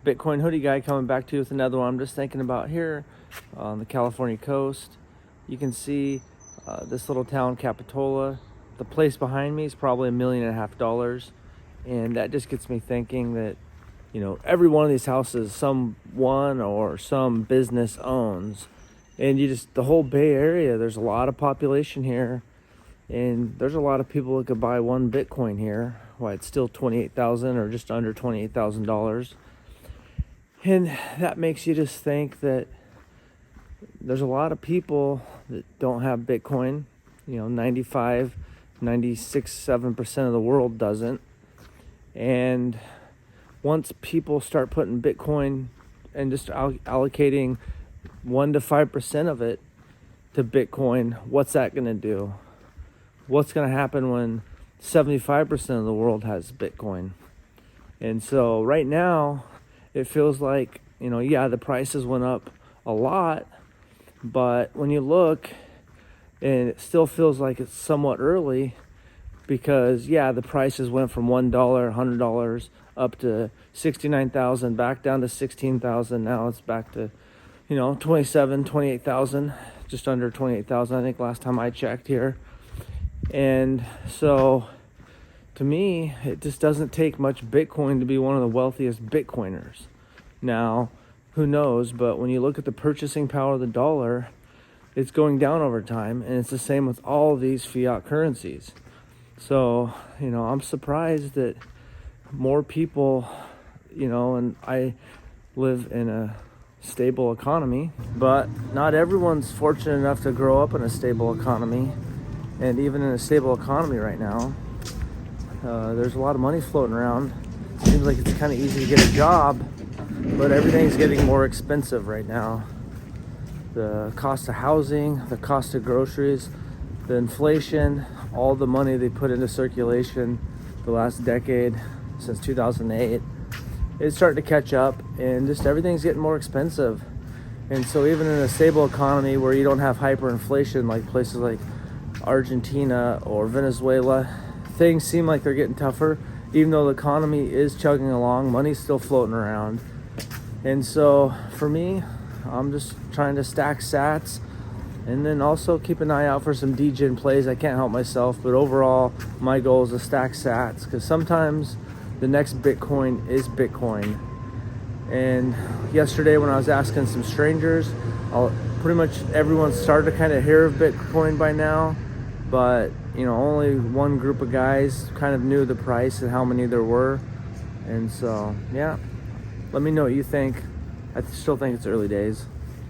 Bitcoin Hoodie Guy coming back to you with another one. I'm just thinking about here on the California coast. You can see this little town, Capitola. The place behind me is probably $1.5 million. And that just gets me thinking that, you know, every one of these houses, someone or some business owns. And the whole Bay Area, there's a lot of population here. And there's a lot of people that could buy one Bitcoin here. Why, it's still $28,000 or just under $28,000. And that makes you just think that there's a lot of people that don't have Bitcoin. You know, 96, 7% of the world doesn't. And once people start putting Bitcoin and just allocating 1 to 5% of it to Bitcoin, what's that going to do? What's going to happen when 75% of the world has Bitcoin? And so right now, it feels like, you know, yeah, the prices went up a lot, but when you look, and it still feels like it's somewhat early, because yeah, the prices went from $1, $100 up to 69,000, back down to 16,000. Now it's back to, you know, 28,000, just under 28,000, I think last time I checked here. And so to me, it just doesn't take much Bitcoin to be one of the wealthiest Bitcoiners. Now, who knows, but when you look at the purchasing power of the dollar, it's going down over time, and it's the same with all these fiat currencies. So, you know, I'm surprised that more people, you know, and I live in a stable economy, but not everyone's fortunate enough to grow up in a stable economy. And even in a stable economy right now, there's a lot of money floating around. It seems like it's kind of easy to get a job, but everything's getting more expensive right now. The cost of housing, the cost of groceries, the inflation, all the money they put into circulation the last decade, since 2008, it's starting to catch up, and just everything's getting more expensive. And so even in a stable economy where you don't have hyperinflation like places like Argentina or Venezuela, things seem like they're getting tougher. Even though the economy is chugging along, money's still floating around. And so for me, I'm just trying to stack sats, and then also keep an eye out for some degen plays. I can't help myself, but overall my goal is to stack sats, because sometimes the next Bitcoin is Bitcoin. And yesterday when I was asking some strangers, pretty much everyone started to kind of hear of Bitcoin by now, but you know, only one group of guys kind of knew the price and how many there were. And so yeah, let me know what you think. I still think it's early days.